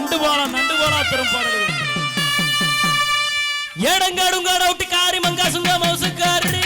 நண்டு போனா திரும்பாடு ஏடங்காடுங்காட விட்டு காரி மங்கா சுங்க மவுசுக்காரி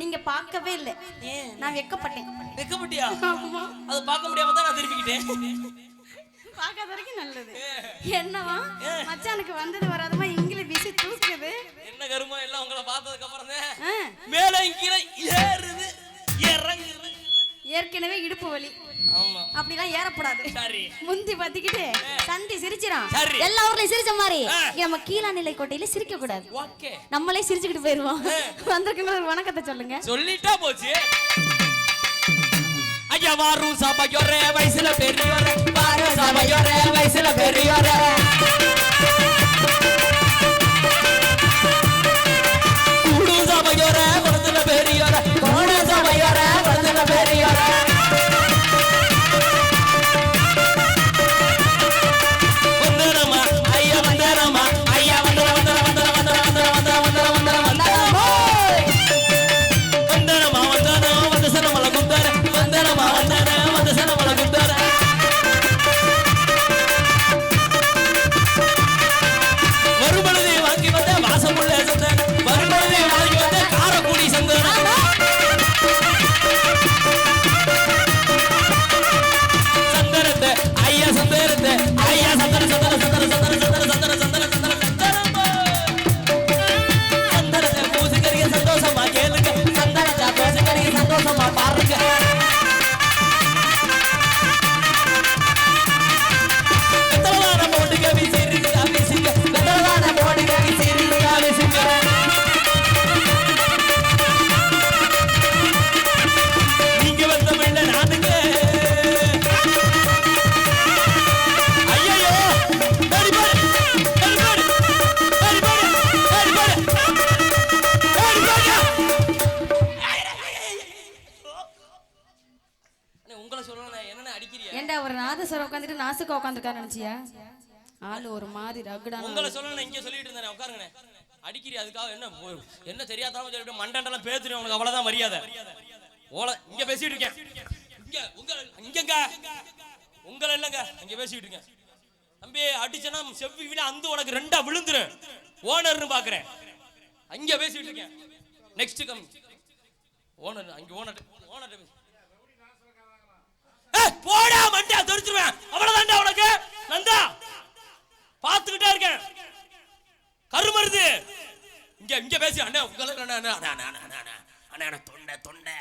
நீங்க பார்க்கவே இல்ல. நான் வெக்கப்பட்டேன். வெக்கப்பட்டியா? அது பார்க்க முடியாம தான் நான் திரும்பிக்கிட்டேன். பார்க்காத வரைக்கும் நல்லது. என்னவா மச்சானுக்கு வந்தது வராதமா இங்கிலீஷ் பிசி தூக்குது. என்ன கருமா எல்லாம் உங்களை பார்த்ததுக்கு அப்புறம் தான் மேலே கீழே ஏறுது இறங்குது. ஏற்கனவே இடுப்பு வலி. ஆமா. அப்படிலாம் ஏறப்படாது. சரி. முந்தி பாத்திக்கிட்டு சந்தி சிரிச்சிரான். சரி. எல்லா ஊர்லயும் சிரிச்ச மாதிரி நம்ம கீழாநிலை கோட்டையில சிரிக்க கூடாது. ஓகே. நம்மளே சிரிச்சுக்கிட்டு போயிருவோம். வந்திருக்கவங்க ஒரு வணக்கத்தை சொல்லுங்க. சொல்லிட்டா போச்சு. ஐயா வாரும் சபையோரே வயசுல பெரியோரே வாரும் சபையோரே வயசுல பெரியோரே கூடு சபையோரே வயசுல பெரியோரே கூடு சபையோரே வயசுல பெரியோரே வந்தனமா ஐயா வந்தனமா ஐயா வந்தன வந்தன வந்தன வந்தன வந்தன வந்தன வந்தன வந்தன வந்தனமா வந்தனமா வந்தன வந்தசன மலகுந்தர வந்தனமா வந்தன வந்தசன மலகுந்தர வரும்பொழுது வாங்கி வந்த வாசமுள்ள சந்தன வரும்பொழுது வாங்கி வந்த காரக்குடி சந்தன சந்தனத்தை ஐயா சந்தனத்தை ஐயா சந்தன சந்தன சந்தன சந்தன சந்தன சந்தன சந்தன சந்தன சந்தனத்தை பூசிக்கறிய சந்தோஷமா கேளுங்க சந்தனத்தை பூசிக்கறிய சந்தோஷமா பாருங்க வெத்தலவான போட்டு கவி சிரிங்க கவிசிங்க வெத்தலவான போட்டு கவி சிரிங்க கவிசிங்க நீங்க வந்த பிள்ளை நானுங்க ஐயோ பேடி பேடி பேடி பேடி பேடி பேடி பேடி உங்களை சொல்லணும் என்னென்ன அடிக்கிறியா ஏண்டா ஒரு நாதஸ்வரம் உட்காந்துட்டு நாசுக்க உட்காந்துருக்காரு நினைச்சியா? ஆளு ஒரு மாதிரி ரகுடா. உங்களை சொல்லணும் இங்க சொல்லிட்டு இருந்தேன் உட்காருங்க அடிக்கிறியா அதுக்காக என்ன தெரியாதாலும் சொல்லிட்டு மண்டண்டெல்லாம் பேத்துறேன் உனக்கு அவ்வளவுதான் மரியாதை ஓல இங்க பேசிட்டு இருக்கேன் இங்க இங்கங்க உங்களை இல்லங்க இங்க பேசிட்டு இருக்கேன் தம்பி அடிச்சனா செவ்வி விட அந்த உனக்கு ரெண்டா விழுந்துரு ஓனர்னு பாக்குறேன் அங்க பேசிட்டு இருக்கேன் நெக்ஸ்ட் கம் ஓனர் அங்க ஓனர் போடா மண்டா தெரிஞ்சிருவேன் அவ்வளவுதான்டா உனக்கு நந்தா பாத்துக்கிட்டே இருக்கேன் கருமருது இங்க இங்க பேசி அண்ணா உங்களுக்கு அண்ணா தொண்டை தொண்டை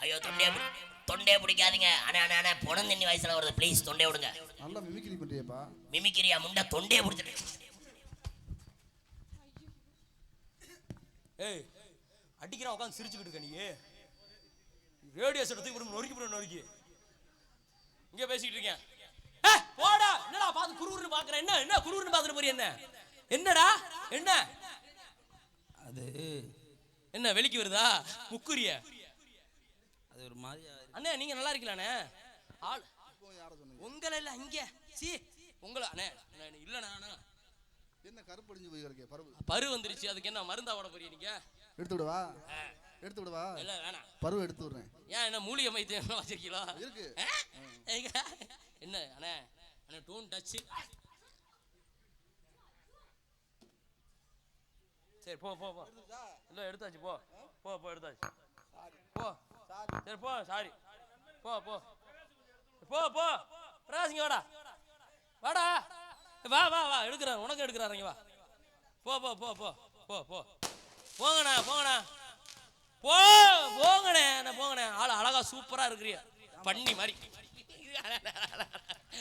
ஐயோ தொண்டே பிடிக்காதீங்க அண்ணா அண்ணா அண்ணா பொணம் தண்ணி வயசுல வருது ப்ளீஸ் தொண்டே விடுங்க நல்லா மிமிக்ரி பண்றியப்பா மிமிக்கிரியா முண்டை தொண்டே பிடிச்சிட்டு ஏய் அடிக்கிறான் உட்காந்து சிரிச்சுக்கிட்டு இருக்க நீ ரேடியோ செட்டத்துக்கு நொறுக்கி நொறுக்கி இங்க பேசிக்கிட்டு இருக்கேன் போடா குடுகுடுன்னு பாக்குறேன். என்ன என்ன குடுகுடுன்னு பாத்துட்டு போறீ? என்ன என்னடா என்ன அது? என்ன வெளிக்கு வருதா முக்குரிய? அது ஒரு மாதிரி. அண்ணே நீங்க நல்லா இருக்கீங்களாண்ணே? ஆள் உங்களை இல்ல இங்க சி உங்களை அண்ணே இல்லண்ணா. என்ன கருப்பு அடிஞ்சு போய் கிடக்கே? பரு வந்துருச்சு. அதுக்கு என்ன மருந்தா ஓட போறீங்க? நீங்க எடுத்து விடுவா இல்ல வேணாம், பருவ எடுத்து விடுறேன். ஏன் என்ன மூலிகை மைத்தியம் வச்சிருக்கீங்களா? இருக்கு. என்ன அண்ணே அண்ணே டோன் டச். சரி போ போ போ. இல்ல எடுத்தாச்சு போ போ போ எடுத்தாச்சு போ. சரி போ சாரி போ போ போ போ. பிரகாசிங்க வாடா வாடா வா வா வா எடுக்கிறார் உனக்கு எடுக்கிறாருங்க வா போ போ போ போ போ போ போங்கண்ணா போங்கண்ணா போ போங்கண்ணே என்ன போங்கண்ணே. ஆள் அழகா சூப்பரா இருக்கிறிய பண்ணி மாதிரி.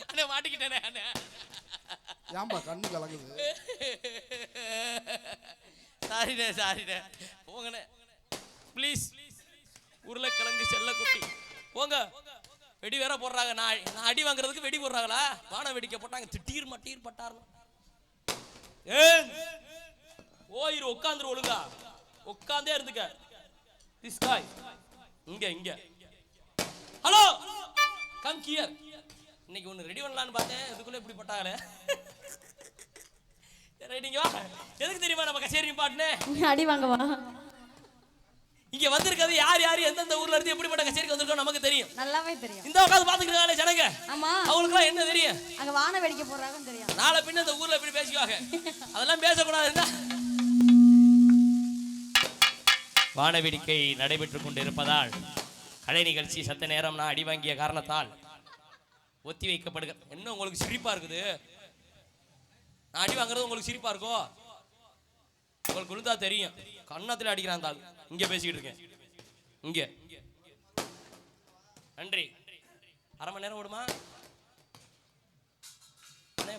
அண்ணே மாட்டிக்கிட்டேனே அண்ணே. ஏம்பா கண்ணு கலங்குது? சாரிண்ணே சாரிண்ணே போங்கண்ணே ப்ளீஸ். உருளைக்கிழங்கு செல்லக்குட்டி போங்க. வெடி வேற போடுறாங்க. நான் அடி வாங்குறதுக்கு வெடி போடுறாங்களா? வான வெடிக்க போட்டாங்க. திட்டீர் மட்டீர் பட்டார். ஓயிரு உட்காந்துரு ஒழுங்கா உட்காந்தே இருந்துக்க. திஸ் காய் இங்க இங்க. Hello come here. இன்னைக்கு ஒன்னு ரெடி பண்ணலான்னு பார்த்தேன். இதுக்குள்ள இப்படி பட்டாங்களே. ரைட்டிங்க வா. எதுக்கு தெரியுமா நம்ம கச்சேரி பாட்டுனே? அடி வாங்கவா? இங்க வந்திருக்கிறது யார் யார் எந்தெந்த ஊர்ல இருந்து எப்படிப்பட்ட கச்சேரிக்கு வந்திருக்கோம் நமக்கு தெரியும். நல்லாவே தெரியும். இந்த உட்காந்து பாத்துக்கிறாங்களே ஜனங்க. ஆமா அவங்களுக்குலாம் என்ன தெரியும்? அங்க வான வெடிக்க போறாங்கன்னு தெரியும். நாளை பின்ன இந்த ஊர்ல எப்படி பேசிக்குவாங்க? அதெல்லாம் பேசக்கூடாதுன்னா. வான வேடிக்கை நடைபெற்றுக் கொண்டிருப்பதால் கலை நிகழ்ச்சி சத்த நேரம் நான் அடி வாங்கிய காரணத்தால் ஒத்தி வைக்கப்படுக. என்ன உங்களுக்கு சிரிப்பா இருக்குது? நான் அடி வாங்குறது உங்களுக்கு சிரிப்பா இருக்கோ? உங்களுக்கு விழுந்தா தெரியும். கண்ணத்துல அடிக்கிறான் தாள். இங்க பேசிக்கிட்டு இருக்கேன். இங்க நன்றி. அரை மணி நேரம் ஓடுமா?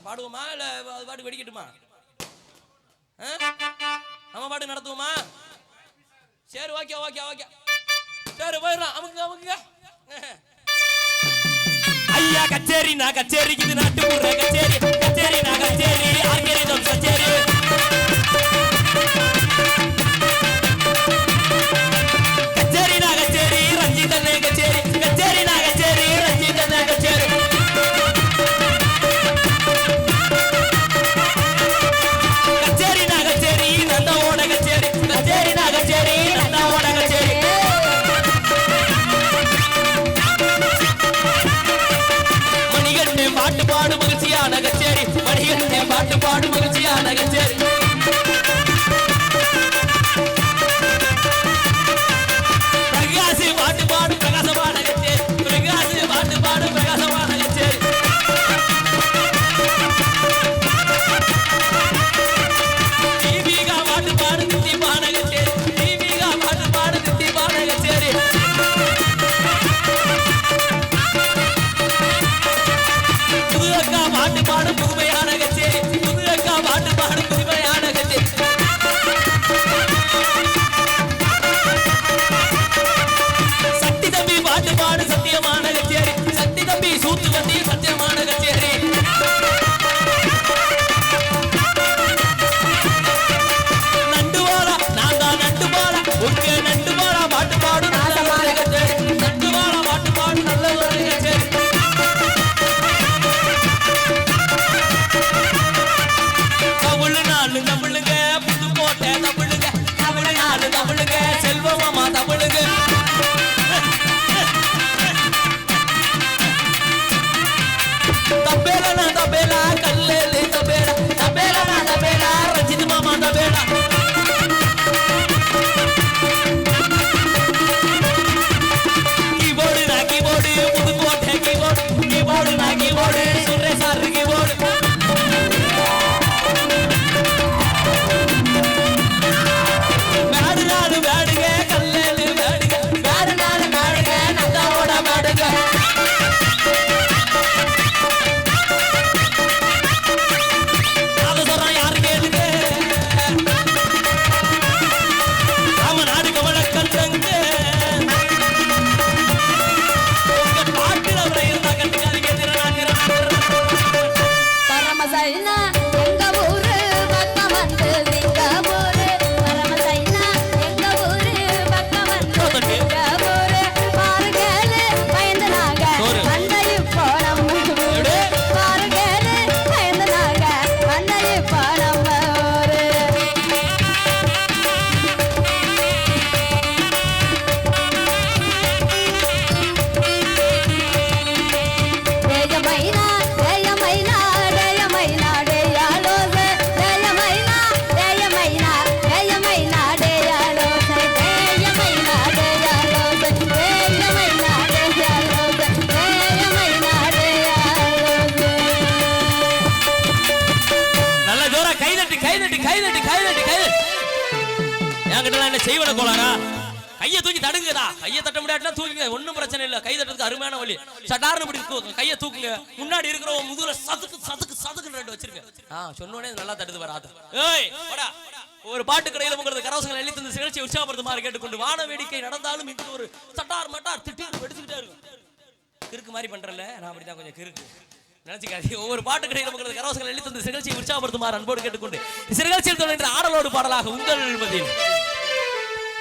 பாடுவோமா இல்ல அது பாட்டு வெடிக்கட்டுமா? நம்ம பாட்டு நடத்துவோமா? சரி ஓகே ஓகே ஓகே சரி போயிடலாம். அமுக்கு அமுக்குங்க. ஐயா கச்சேரி நான் கச்சேரிக்கு இது நாட்டுப்புற கச்சேரி. கச்சேரி நான் கச்சேரி ஆர்கேரிதம் கச்சேரி. கச்சேரி நான் கச்சேரி ரஞ்சிதனே கச்சேரி. கச்சேரி நான் கச்சேரி ரஞ்சிதனே கச்சேரி. கச்சேரி நான் கச்சேரி நந்தாவோட கச்சேரி. கச்சேரி நான் கச்சேரி நந்தாவோட கச்சேரி. மணிகண்டே பாட்டு பாடு மகிழ்ச்சியான கச்சேரி. மணிகண்டே பாட்டு பாடு மகிழ்ச்சியான கச்சேரி. பிரகாசி பாட்டு பாடு பிரகாசமான கச்சேரி. பிரகாசி பாட்டு பாடு பிரகாசமான கச்சேரி. தீபிகா பாட்டு பாடு தித்திமான கச்சேரி. தீபிகா பாட்டு பாடு தித்திமான கச்சேரி. புது அக்கா பாட்டு பாடு புதுமையான கச்சேரி. புது அக்கா பாட்டு பாடு புதுமையான கச்சேரி. சக்தி தம்பி பாட்டு பாடு சத்தியமான கச்சேரி. சக்தி தம்பி சூத்து கத்தி சத்தியமான கச்சேரி. நண்டுவாளா நான் தான் நண்டுவாளா உங்க நண்டுவாளா பாட்டு பாடு நாசமான கச்சேரி. நண்டுவாளா பாட்டு பாடு நல்ல ஒரு கச்சேரி. தமிழ் நாலு தமிழுங்க புதுக்கோட்டை தமிழுங்க. தமிழ் நாலு தமிழுங்க செல்வமாமா தமிழுங்க. தபேலா தபேலா கல்லேலு தபேலா. தபேலா தபேலா ரஞ்சித் மாமா தபேலா. கீபோர்டு நான் கீபோர்டு புதுக்கோட்டை கீபோர்டு. கீபோர்டு நான் கீபோர்டு சுரேஷார் கீபோர்டு. மேடு நாடு மேடுங்க கல்லேலு மேடுங்க. மேடு நாடு மேடுங்க நந்தாவோட மேடுங்க. சைனா எங்க ஊரு பக்கம் வந்து சிங்கப்பூரு பரமசைனா எங்க ஊரு பக்கம் வந்து சிங்கப்பூரு பாருங்கேளு பயந்து நாங்க வந்த இப்போ நம்ம ஊரு பாருங்கேளு பயந்து நாங்க வந்த இப்போ நம்ம ஊரு தேயமைனா தேயமைனா தேயமைனா தேயாலோசே தேயமைனா தேயமைனா தேயமைனா தேயாலோசே தேயமைனா தேயாலோசே தேயமைனா தேயாலோசே தேயமைனா தேயாலோசே நல்ல ஜோரா கை தட்டி கை தட்டி கை தட்டி கை தட்டி கை என்கிட்ட என்ன செய்வன கோளாரா கையை தூக்கி தடுங்கடா கையை தட்ட முடியாட்டினா தூக்குங்க ஒன்றும் பிரச்சனை இல்லை கை தட்டுறதுக்கு அருமையான வழி சட்டார்னு இப்படி கையை தூக்குங்க முன்னாடி இருக்கிற முதுகுல சதுக்கு சதுக்கு சதுக்குன்னு ரெண்டு வச்சிருங்க சொன்னோடனே நல்லா தடுத்து வராது ஏய் போடா ஒரு பாட்டு கடையில் உங்களது கரவசங்களை எழுதி தந்து நிகழ்ச்சியை உற்சாகப்படுத்துமாறு கேட்டுக்கொண்டு வான வேடிக்கை நடந்தாலும் இங்கு ஒரு சட்டார் மட்டார் திட்டி எடுத்துக்கிட்டே இருக்கும் கிறுக்கு மாதிரி பண்றல நான் அப்படிதான் கொஞ்சம் கிறுக்கு நினைச்சுக்காது ஒவ்வொரு பாட்டு கடையில் உங்களது கரவசங்களை எழுதி தந்து நிகழ்ச்சியை உற்சாகப்படுத்துமாறு அன்போடு கேட்டுக்கொண்டு நிகழ்ச்சியில் தொடர்கின்ற ஆடலோடு பாடலாக உங்கள் பதில்